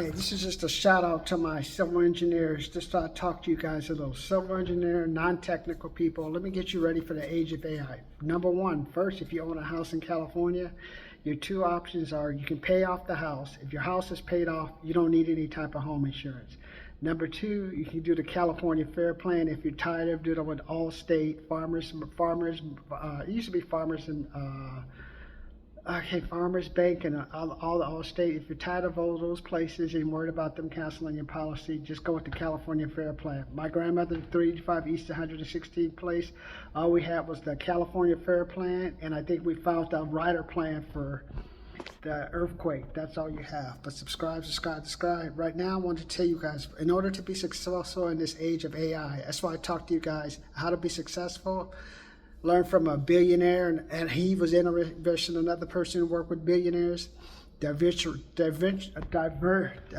Hey, this is just a shout out to my civil engineers. Just thought I'd talk to you guys a little. Civil engineer, non-technical people. Let me get you ready for the age of AI. Number one, first, if you own a house in California, your two options are you can pay off the house. If your house is paid off, you don't need any type of home insurance. Number two, you can do the California Fair Plan if you're tired of doing it with Allstate, it used to be Farmers and okay, Farmers Bank and all the Allstate. If you're tired of all those places and worried about them canceling your policy, just go with the California Fair Plan. My grandmother, 385 East 116th Place, all we had was the California Fair Plan, and I think we found the rider plan for the earthquake. That's all you have. But subscribe, subscribe, subscribe. Right now, I want to tell you guys, in order to be successful in this age of AI, that's why I talk to you guys how to be successful. Learn from a billionaire, and he was interested in another person who worked with billionaires.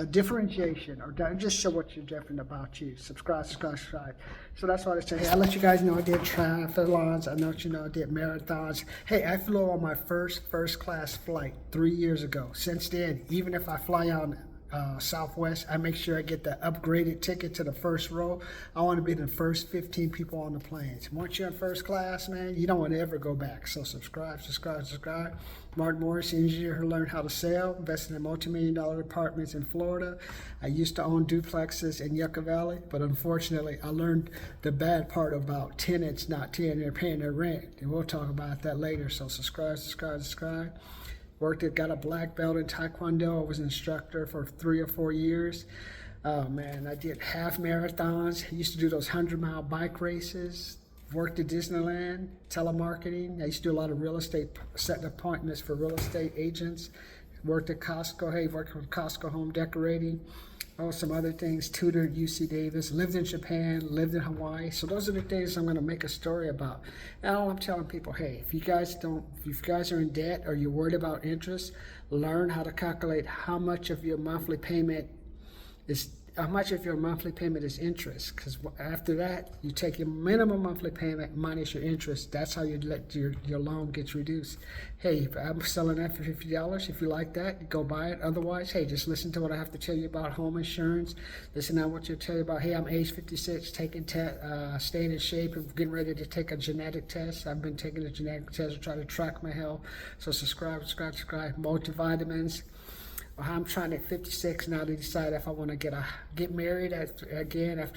Differentiation, or just show what you're different about you. Subscribe, subscribe, subscribe. So that's why I say, hey, I let you guys know I did triathlons. I know I did marathons. Hey, I flew on my first class flight 3 years ago. Since then, even if I fly on Southwest, I make sure I get the upgraded ticket to the first row. I want to be the first 15 people on the planes. Once you're in first class, man, you don't want to ever go back. So subscribe, subscribe, subscribe. Martin Morris, engineer who learned how to sell, invested in multi-million-dollar apartments in Florida. I used to own duplexes in Yucca Valley, but unfortunately, I learned the bad part about tenants not paying their rent. And we'll talk about that later. So subscribe, subscribe, subscribe. Got a black belt in Taekwondo. I was an instructor for 3 or 4 years. Oh man, I did half marathons. I used to do those 100-mile bike races. Worked at Disneyland, telemarketing. I used to do a lot of real estate, setting appointments for real estate agents. Worked at Costco. Hey, worked with Costco Home Decorating. Oh, some other things, tutored UC Davis, lived in Japan, lived in Hawaii. So those are the things I'm going to make a story about. And all I'm telling people, hey, if you guys are in debt or you're worried about interest, learn how to calculate how much of your monthly payment is interest, because after that you take your minimum monthly payment minus your interest. That's how you let your loan gets reduced. Hey, I'm selling that for $50. If you like that, go buy it. Otherwise, hey, just listen to what I have to tell you about home insurance. Listen to what I tell you about, hey, I'm age 56, taking staying in shape and getting ready to take a genetic test. I've been taking a genetic test to try to track my health. So subscribe, subscribe, subscribe. Multivitamins. I'm trying at 56 now to decide if I want to get married after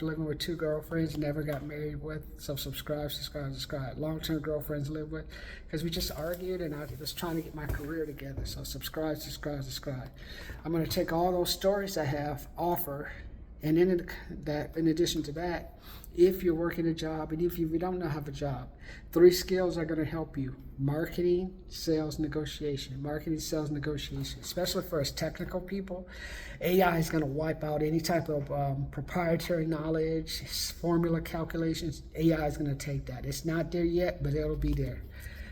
living with 2 girlfriends, never got married with. So subscribe, subscribe, subscribe. Long-term girlfriends live with, because we just argued and I was trying to get my career together. So subscribe, subscribe, subscribe. I'm going to take all those stories I have, offer, and in addition to that, if you're working a job and if you don't have a job, 3 skills are going to help you. Marketing, sales, negotiation. Marketing, sales, negotiation. Especially for us technical people, AI is going to wipe out any type of proprietary knowledge, formula calculations. AI is going to take that. It's not there yet, but it'll be there.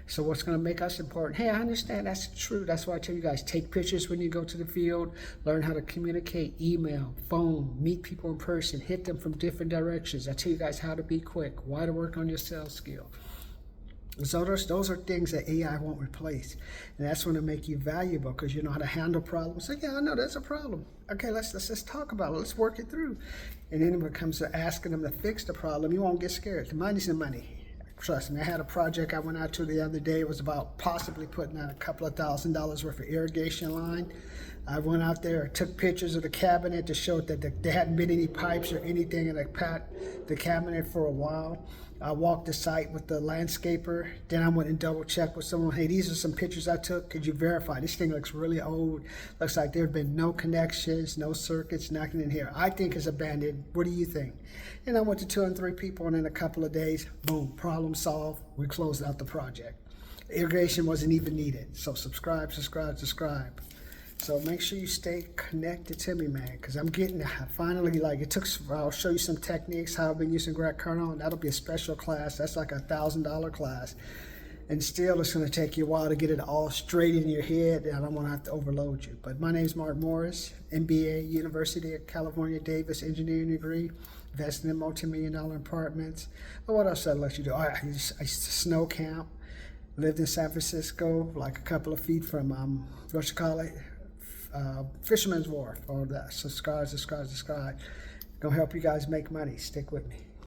So what's going to make us important? Hey, I understand that's true. That's why I tell you guys, take pictures when you go to the field, learn how to communicate, email, phone, meet people in person, hit them from different directions. I tell you guys how to be quick, why to work on your sales skill. So those are things that AI won't replace. And that's going to make you valuable because you know how to handle problems. So yeah, I know there's a problem. Okay, let's just talk about it. Let's work it through. And then when it comes to asking them to fix the problem, you won't get scared. The money's the money. Trust me, I had a project I went out to the other day. It was about possibly putting out a couple of $1,000s worth of irrigation line. I went out there, took pictures of the cabinet to show that there hadn't been any pipes or anything in the cabinet for a while. I walked the site with the landscaper. Then I went and double checked with someone. Hey, these are some pictures I took. Could you verify? This thing looks really old. Looks like there have been no connections, no circuits, nothing in here. I think it's abandoned. What do you think? And I went to 2 and 3 people, and in a couple of days, boom, problem solved. We closed out the project. Irrigation wasn't even needed. So subscribe, subscribe, subscribe. So make sure you stay connected to me, man, because I'm getting finally, I'll show you some techniques, how I've been using Grant Cardone. That'll be a special class. That's like a $1,000 class. And still, it's going to take you a while to get it all straight in your head, and I don't want to have to overload you. But my name's Martin Morris, MBA, University of California, Davis engineering degree, investing in multi-million-dollar apartments. But what else did I let you do? I used to snow camp, lived in San Francisco, like a couple of feet from, Fisherman's Wharf, or the subscribe. Gonna help you guys make money. Stick with me.